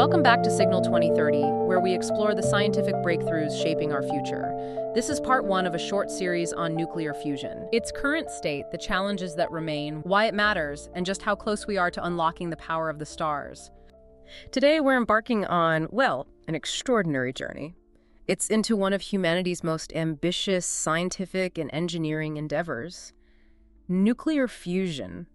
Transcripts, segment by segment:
Welcome back to Signal 2030, where we explore the scientific breakthroughs shaping our future. This is part one of a short series on nuclear fusion. Its current state, the challenges that remain, why it matters, and just how close we are to unlocking the power of the stars. Today, we're embarking on, well, an extraordinary journey. It's into one of humanity's most ambitious scientific and engineering endeavors. Nuclear fusion.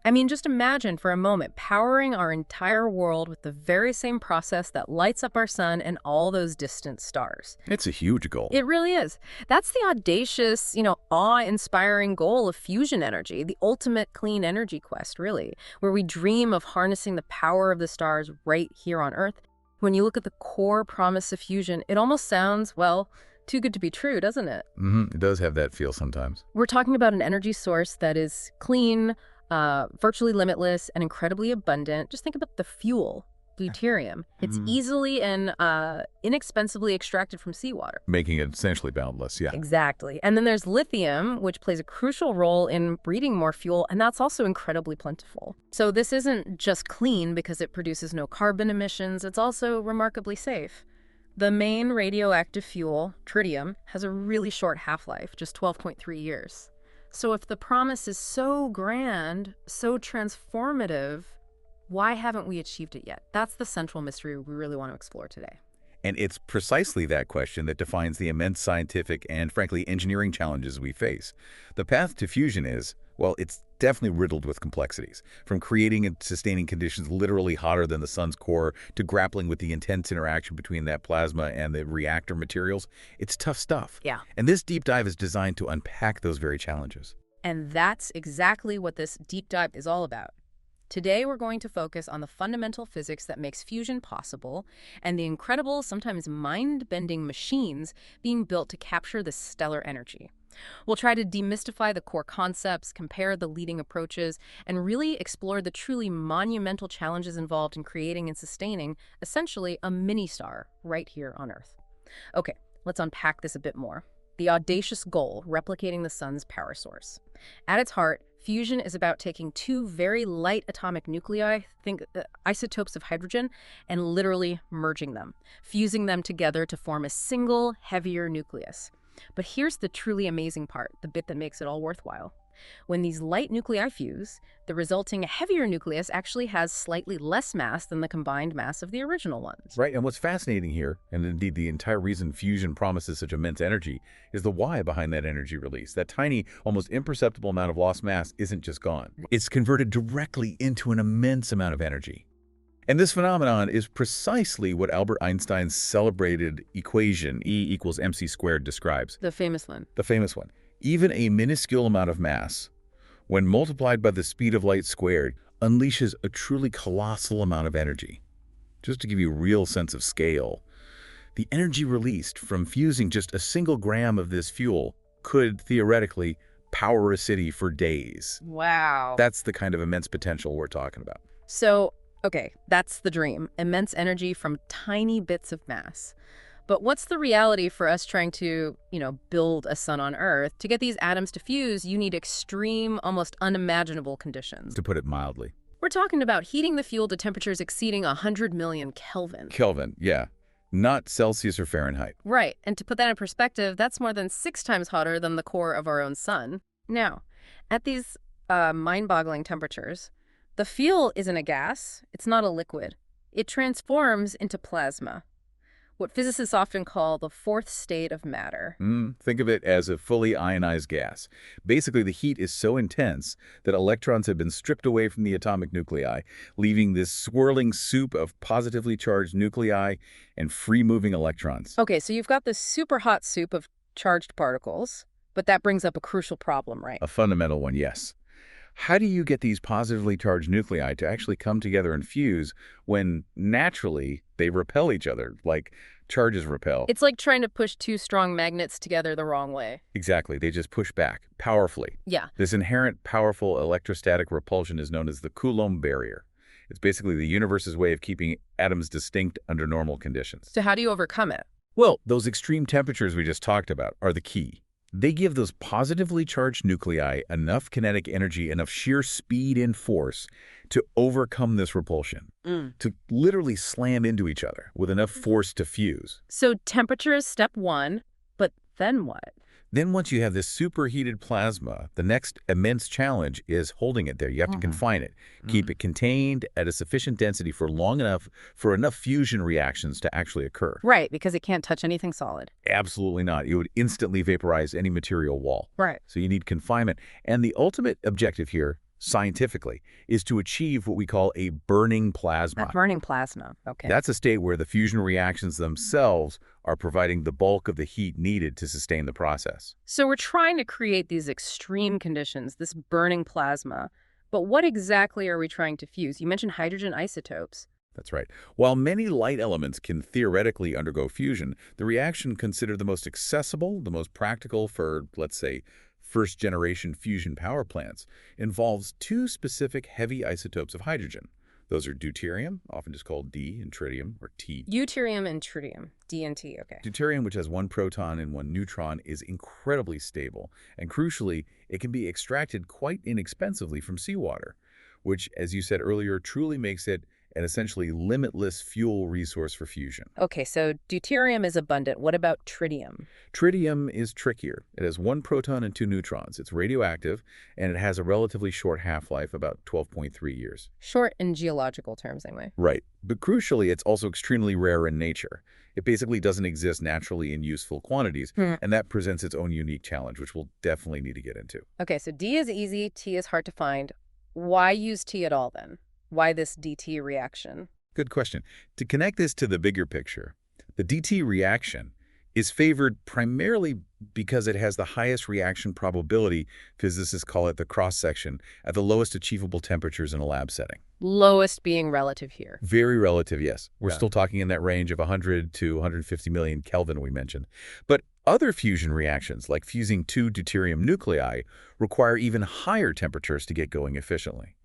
I mean, just imagine for a moment powering our entire world with the very same process that lights up our sun and all those distant stars. It's a huge goal. It really is. That's the audacious, awe-inspiring goal of fusion energy, the ultimate clean energy quest, really, where we dream of harnessing the power of the stars right here on Earth. When you look at the core promise of fusion, it almost sounds, well, too good to be true, doesn't it? It does have that feel sometimes. We're talking about an energy source that is clean, virtually limitless, and incredibly abundant. Just think about the fuel, deuterium. It's easily and inexpensively extracted from seawater. Making it essentially boundless, yeah. Exactly. And then there's lithium, which plays a crucial role in breeding more fuel, and that's also incredibly plentiful. So this isn't just clean because it produces no carbon emissions, it's also remarkably safe. The main radioactive fuel, tritium, has a really short half-life, just 12.3 years. So if the promise is so grand, so transformative, why haven't we achieved it yet? That's the central mystery we really want to explore today. And it's precisely that question that defines the immense scientific and, frankly, engineering challenges we face. The path to fusion is, well, it's definitely riddled with complexities. From creating and sustaining conditions literally hotter than the sun's core to grappling with the intense interaction between that plasma and the reactor materials, it's tough stuff. Yeah. And this deep dive is designed to unpack those very challenges. And that's exactly what this deep dive is all about. Today, we're going to focus on the fundamental physics that makes fusion possible and the incredible, sometimes mind-bending machines being built to capture this stellar energy. We'll try to demystify the core concepts, compare the leading approaches, and really explore the truly monumental challenges involved in creating and sustaining, essentially, a mini-star right here on Earth. Okay, let's unpack this a bit more. The audacious goal, replicating the sun's power source. At its heart, fusion is about taking two very light atomic nuclei, think isotopes of hydrogen, and literally merging them, fusing them together to form a single, heavier nucleus. But here's the truly amazing part, the bit that makes it all worthwhile. When these light nuclei fuse, the resulting heavier nucleus actually has slightly less mass than the combined mass of the original ones. Right, and what's fascinating here, and indeed the entire reason fusion promises such immense energy, is the why behind that energy release. That tiny, almost imperceptible amount of lost mass isn't just gone. It's converted directly into an immense amount of energy. And this phenomenon is precisely what Albert Einstein's celebrated equation, E = mc squared, describes. The famous one. The famous one. Even a minuscule amount of mass, when multiplied by the speed of light squared, unleashes a truly colossal amount of energy. Just to give you a real sense of scale, the energy released from fusing just a single gram of this fuel could, theoretically, power a city for days. Wow. That's the kind of immense potential we're talking about. So, okay, that's the dream. Immense energy from tiny bits of mass. But what's the reality for us trying to, build a sun on Earth? To get these atoms to fuse, you need extreme, almost unimaginable conditions. To put it mildly. We're talking about heating the fuel to temperatures exceeding 100 million Kelvin. Kelvin, yeah. Not Celsius or Fahrenheit. Right, and to put that in perspective, that's more than 6 times hotter than the core of our own sun. Now, at these mind-boggling temperatures, the fuel isn't a gas, it's not a liquid. It transforms into plasma, what physicists often call the fourth state of matter. Think of it as a fully ionized gas. Basically, the heat is so intense that electrons have been stripped away from the atomic nuclei, leaving this swirling soup of positively charged nuclei and free-moving electrons. Okay, so you've got this super hot soup of charged particles, but that brings up a crucial problem, right? A fundamental one, yes. How do you get these positively charged nuclei to actually come together and fuse when naturally they repel each other, like charges repel? It's like trying to push two strong magnets together the wrong way. Exactly. They just push back powerfully. Yeah. This inherent powerful electrostatic repulsion is known as the Coulomb barrier. It's basically the universe's way of keeping atoms distinct under normal conditions. So how do you overcome it? Well, those extreme temperatures we just talked about are the key. They give those positively charged nuclei enough kinetic energy, enough sheer speed and force to overcome this repulsion, Mm. to literally slam into each other with enough force to fuse. So temperature is step one, but then what? Then once you have this superheated plasma, the next immense challenge is holding it there. You have to confine it, keep it contained at a sufficient density for long enough for enough fusion reactions to actually occur. Right, because it can't touch anything solid. Absolutely not. It would instantly vaporize any material wall. Right. So you need confinement. And the ultimate objective here, scientifically, is to achieve what we call a burning plasma. That burning plasma. Okay. That's a state where the fusion reactions themselves are providing the bulk of the heat needed to sustain the process. So we're trying to create these extreme conditions, this burning plasma. But what exactly are we trying to fuse? You mentioned hydrogen isotopes. That's right. While many light elements can theoretically undergo fusion, the reaction considered the most accessible, the most practical for, let's say, first-generation fusion power plants, involves two specific heavy isotopes of hydrogen. Those are deuterium, often just called D, and tritium, or T. Deuterium and tritium, D and T, okay. Deuterium, which has one proton and one neutron, is incredibly stable, and crucially, it can be extracted quite inexpensively from seawater, which, as you said earlier, truly makes it an essentially limitless fuel resource for fusion. Okay, so deuterium is abundant. What about tritium? Tritium is trickier. It has one proton and two neutrons. It's radioactive, and it has a relatively short half-life, about 12.3 years. Short in geological terms, anyway. Right. But crucially, it's also extremely rare in nature. It basically doesn't exist naturally in useful quantities, and that presents its own unique challenge, which we'll definitely need to get into. Okay, so D is easy, T is hard to find. Why use T at all, then? Why this DT reaction? Good question. To connect this to the bigger picture, the DT reaction is favored primarily because it has the highest reaction probability, physicists call it the cross-section, at the lowest achievable temperatures in a lab setting. Lowest being relative here. Very relative, yes. We're Yeah. still talking in that range of 100 to 150 million Kelvin we mentioned. But other fusion reactions, like fusing two deuterium nuclei, require even higher temperatures to get going efficiently.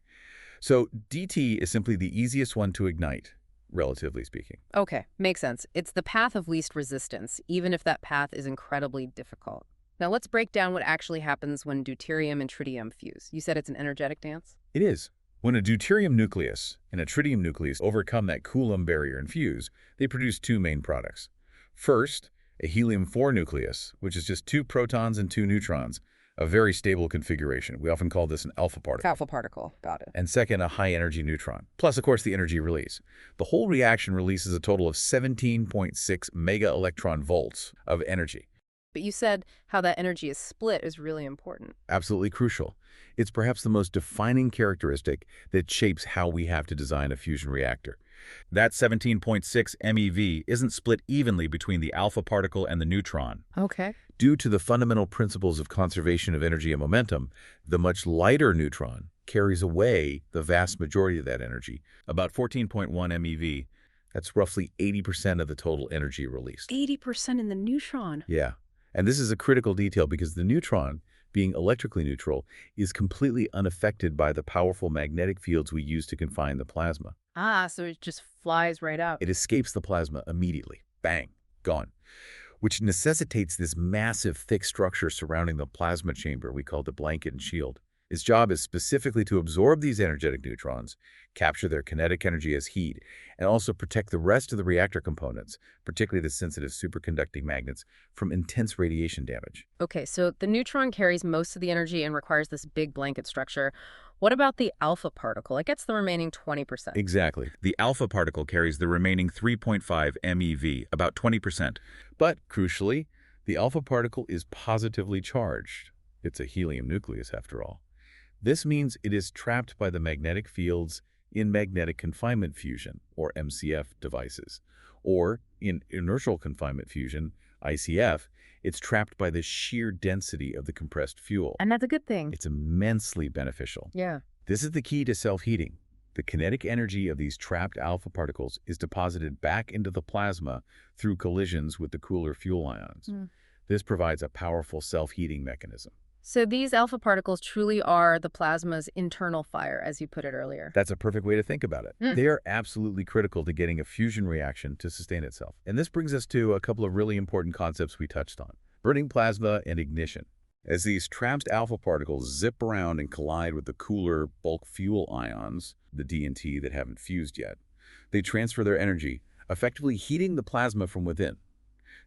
So DT is simply the easiest one to ignite, relatively speaking. Okay, makes sense. It's the path of least resistance, even if that path is incredibly difficult. Now let's break down what actually happens when deuterium and tritium fuse. You said it's an energetic dance? It is. When a deuterium nucleus and a tritium nucleus overcome that Coulomb barrier and fuse, they produce two main products. First, a helium-4 nucleus, which is just two protons and two neutrons, a very stable configuration. We often call this an alpha particle. Alpha particle, got it. And second, a high-energy neutron. Plus, of course, the energy release. The whole reaction releases a total of 17.6 mega-electron volts of energy. But you said how that energy is split is really important. Absolutely crucial. It's perhaps the most defining characteristic that shapes how we have to design a fusion reactor. That 17.6 MeV isn't split evenly between the alpha particle and the neutron. Okay. Due to the fundamental principles of conservation of energy and momentum, the much lighter neutron carries away the vast majority of that energy, about 14.1 MeV. That's roughly 80% of the total energy released. 80% in the neutron. Yeah. And this is a critical detail because the neutron, being electrically neutral, is completely unaffected by the powerful magnetic fields we use to confine the plasma. Ah, so it just flies right out. It escapes the plasma immediately. Bang. Gone. Which necessitates this massive, thick structure surrounding the plasma chamber we call the blanket and shield. Its job is specifically to absorb these energetic neutrons, capture their kinetic energy as heat, and also protect the rest of the reactor components, particularly the sensitive superconducting magnets, from intense radiation damage. Okay, so the neutron carries most of the energy and requires this big blanket structure. What about the alpha particle? It gets the remaining 20%. Exactly. The alpha particle carries the remaining 3.5 MeV, about 20%. But, crucially, the alpha particle is positively charged. It's a helium nucleus, after all. This means it is trapped by the magnetic fields in magnetic confinement fusion, or MCF, devices. Or, in inertial confinement fusion, ICF, it's trapped by the sheer density of the compressed fuel. And that's a good thing. It's immensely beneficial. Yeah. This is the key to self-heating. The kinetic energy of these trapped alpha particles is deposited back into the plasma through collisions with the cooler fuel ions. This provides a powerful self-heating mechanism. So these alpha particles truly are the plasma's internal fire, as you put it earlier. That's a perfect way to think about it. They are absolutely critical to getting a fusion reaction to sustain itself. And this brings us to a couple of really important concepts we touched on. burning plasma and ignition. As these trapped alpha particles zip around and collide with the cooler bulk fuel ions, the D and T that haven't fused yet, they transfer their energy, effectively heating the plasma from within.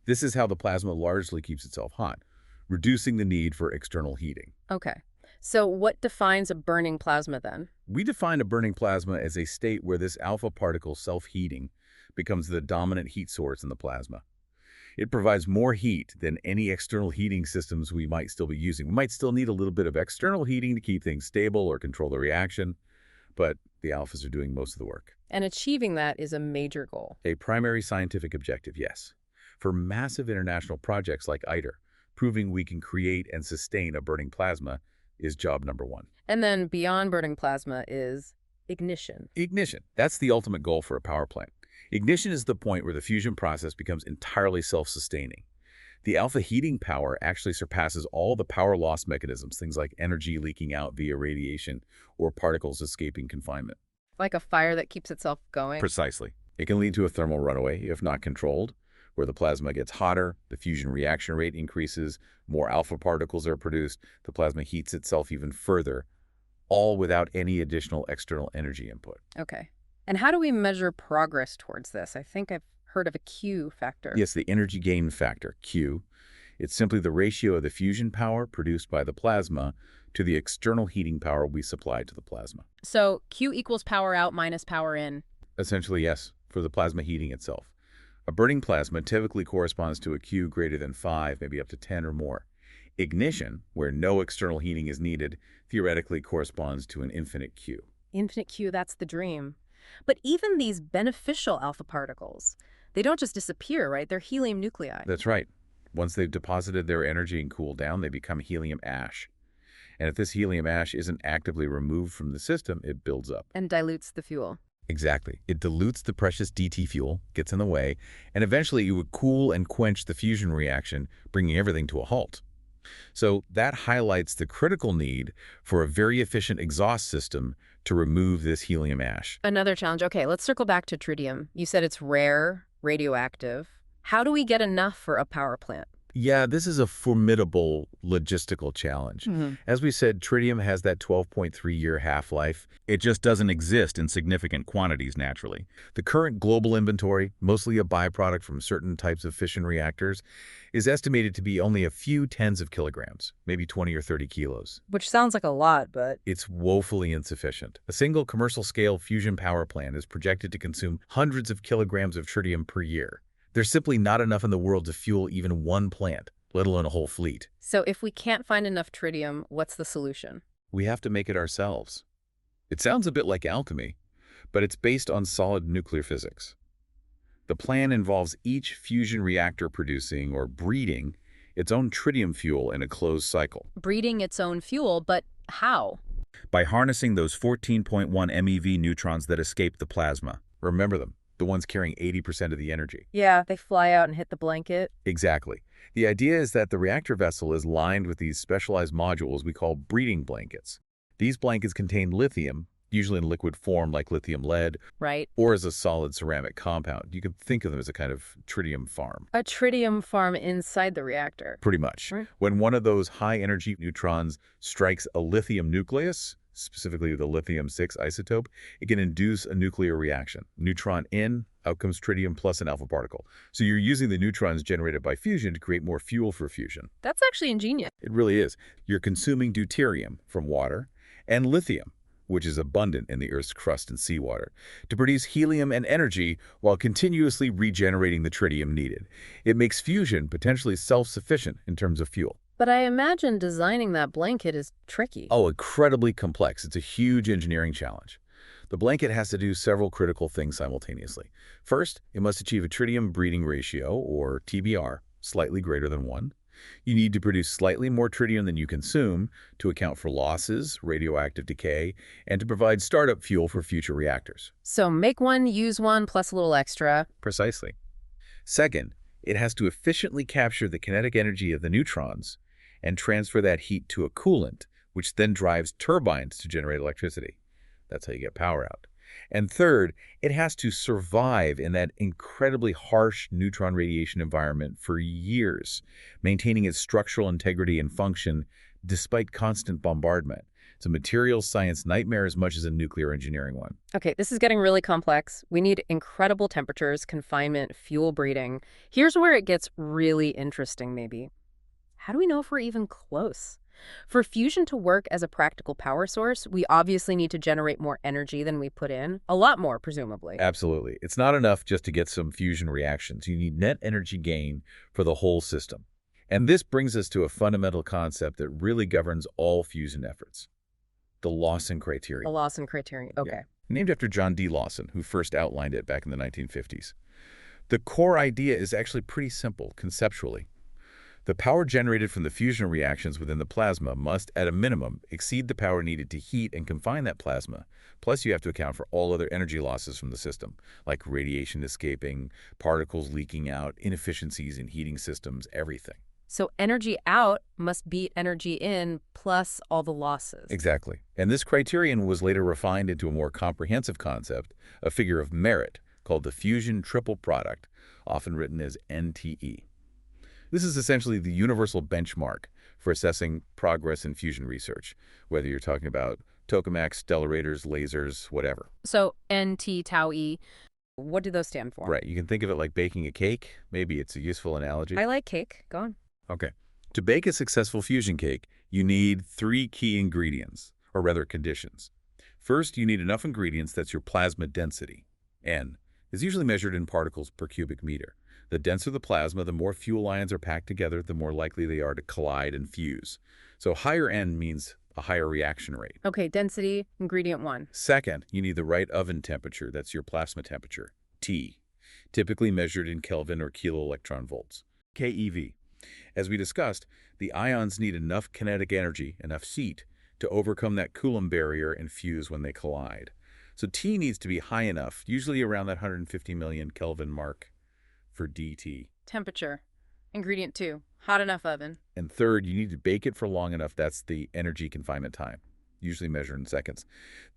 This is how the plasma largely keeps itself hot, reducing the need for external heating. Okay. So what defines a burning plasma then? We define a burning plasma as a state where this alpha particle self-heating becomes the dominant heat source in the plasma. It provides more heat than any external heating systems we might still be using. We might still need a little bit of external heating to keep things stable or control the reaction, but the alphas are doing most of the work. And achieving that is a major goal. A primary scientific objective, yes. For massive international projects like ITER, proving we can create and sustain a burning plasma is job number one. And then beyond burning plasma is ignition. Ignition. That's the ultimate goal for a power plant. Ignition is the point where the fusion process becomes entirely self-sustaining. The alpha heating power actually surpasses all the power loss mechanisms, things like energy leaking out via radiation or particles escaping confinement. Like a fire that keeps itself going? Precisely. It can lead to a thermal runaway if not controlled, where the plasma gets hotter, the fusion reaction rate increases, more alpha particles are produced, the plasma heats itself even further, all without any additional external energy input. Okay. And how do we measure progress towards this? I think I've heard of a Q factor. Yes, the energy gain factor, Q. It's simply the ratio of the fusion power produced by the plasma to the external heating power we supply to the plasma. So Q equals power out minus power in. Essentially, yes, for the plasma heating itself. A burning plasma typically corresponds to a Q greater than 5, maybe up to 10 or more. Ignition, where no external heating is needed, theoretically corresponds to an infinite Q. Infinite Q, that's the dream. But even these beneficial alpha particles, they don't just disappear, right? They're helium nuclei. That's right. Once they've deposited their energy and cooled down, they become helium ash. And if this helium ash isn't actively removed from the system, it builds up. And dilutes the fuel. Exactly. It dilutes the precious DT fuel, gets in the way, and eventually it would cool and quench the fusion reaction, bringing everything to a halt. So that highlights the critical need for a very efficient exhaust system to remove this helium ash. Another challenge. Okay, let's circle back to tritium. You said it's rare, radioactive. How do we get enough for a power plant? Yeah, this is a formidable logistical challenge. As we said, tritium has that 12.3-year half-life. It just doesn't exist in significant quantities naturally. The current global inventory, mostly a byproduct from certain types of fission reactors, is estimated to be only a few tens of kilograms, maybe 20 or 30 kilos. Which sounds like a lot, but... It's woefully insufficient. A single commercial-scale fusion power plant is projected to consume hundreds of kilograms of tritium per year. There's simply not enough in the world to fuel even one plant, let alone a whole fleet. So if we can't find enough tritium, what's the solution? We have to make it ourselves. It sounds a bit like alchemy, but it's based on solid nuclear physics. The plan involves each fusion reactor producing or breeding its own tritium fuel in a closed cycle. Breeding its own fuel, but how? By harnessing those 14.1 MeV neutrons that escape the plasma. Remember them, the ones carrying 80% of the energy. Yeah, they fly out and hit the blanket. Exactly. The idea is that the reactor vessel is lined with these specialized modules we call breeding blankets. These blankets contain lithium, usually in liquid form like lithium lead, Right. or as a solid ceramic compound. You could think of them as a kind of tritium farm. A tritium farm inside the reactor. Pretty much. Right. When one of those high-energy neutrons strikes a lithium nucleus, specifically the lithium-6 isotope, it can induce a nuclear reaction. Neutron in, out comes tritium plus an alpha particle. So you're using the neutrons generated by fusion to create more fuel for fusion. That's actually ingenious. It really is. You're consuming deuterium from water and lithium, which is abundant in the Earth's crust and seawater, to produce helium and energy while continuously regenerating the tritium needed. It makes fusion potentially self-sufficient in terms of fuel. But I imagine designing that blanket is tricky. Oh, incredibly complex. It's a huge engineering challenge. The blanket has to do several critical things simultaneously. First, it must achieve a tritium breeding ratio, or TBR, slightly greater than 1. You need to produce slightly more tritium than you consume to account for losses, radioactive decay, and to provide startup fuel for future reactors. So make one, use one, plus a little extra. Precisely. Second, it has to efficiently capture the kinetic energy of the neutrons and transfer that heat to a coolant, which then drives turbines to generate electricity. That's how you get power out. And third, it has to survive in that incredibly harsh neutron radiation environment for years, maintaining its structural integrity and function despite constant bombardment. It's a materials science nightmare as much as a nuclear engineering one. Okay, this is getting really complex. We need incredible temperatures, confinement, fuel breeding. Here's where it gets really interesting, maybe. How do we know if we're even close? For fusion to work as a practical power source, we obviously need to generate more energy than we put in. A lot more, presumably. Absolutely. It's not enough just to get some fusion reactions. You need net energy gain for the whole system. And this brings us to a fundamental concept that really governs all fusion efforts: the Lawson criterion. The Lawson criterion. Okay. Yeah. Named after John D. Lawson, who first outlined it back in the 1950s. The core idea is actually pretty simple conceptually. The power generated from the fusion reactions within the plasma must, at a minimum, exceed the power needed to heat and confine that plasma. Plus, you have to account for all other energy losses from the system, like radiation escaping, particles leaking out, inefficiencies in heating systems, everything. So energy out must beat energy in plus all the losses. Exactly. And this criterion was later refined into a more comprehensive concept, a figure of merit, called the fusion triple product, often written as NTE. This is essentially the universal benchmark for assessing progress in fusion research, whether you're talking about tokamaks, stellarators, lasers, whatever. So NT tau E, what do those stand for? Right. You can think of it like baking a cake. Maybe it's a useful analogy. I like cake. Go on. Okay. To bake a successful fusion cake, you need 3 key ingredients, or rather conditions. First, you need enough ingredients that's your plasma density. N is usually measured in particles per cubic meter. The denser the plasma, the more fuel ions are packed together, the more likely they are to collide and fuse. So higher N means a higher reaction rate. Okay, density, ingredient 1. Second, you need the right oven temperature, that's your plasma temperature, T, typically measured in Kelvin or kiloelectron volts, keV. As we discussed, the ions need enough kinetic energy, enough heat, to overcome that Coulomb barrier and fuse when they collide. So T needs to be high enough, usually around that 150 million Kelvin mark for DT. Temperature, ingredient 2, hot enough oven. And third, you need to bake it for long enough, that's the energy confinement time, usually measured in seconds.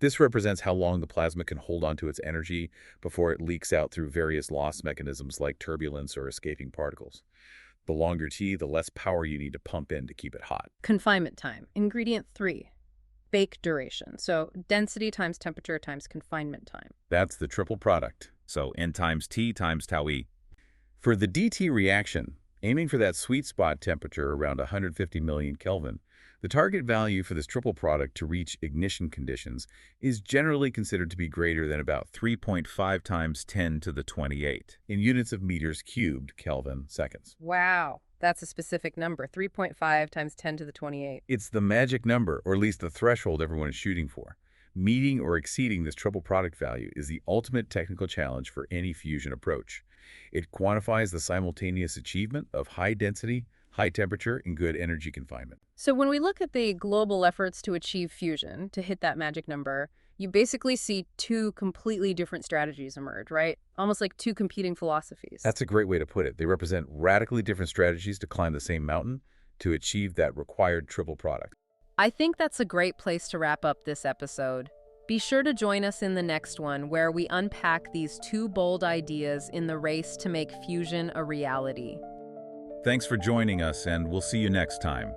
This represents how long the plasma can hold onto its energy before it leaks out through various loss mechanisms like turbulence or escaping particles. The longer T, the less power you need to pump in to keep it hot. Confinement time, ingredient 3. Bake duration, so density times temperature times confinement time. That's the triple product. So N times T times tau E. For the DT reaction, aiming for that sweet spot temperature around 150 million Kelvin, the target value for this triple product to reach ignition conditions is generally considered to be greater than about 3.5 times 10 to the 28. in units of meters cubed Kelvin seconds. Wow, that's a specific number, 3.5 times 10 to the 28. It's the magic number, or at least the threshold everyone is shooting for. Meeting or exceeding this triple product value is the ultimate technical challenge for any fusion approach. It quantifies the simultaneous achievement of high density, high temperature, and good energy confinement. So when we look at the global efforts to achieve fusion, to hit that magic number, you basically see 2 completely different strategies emerge, right? Almost like 2 competing philosophies. That's a great way to put it. They represent radically different strategies to climb the same mountain to achieve that required triple product. I think that's a great place to wrap up this episode. Be sure to join us in the next one, where we unpack these 2 bold ideas in the race to make fusion a reality. Thanks for joining us, and we'll see you next time.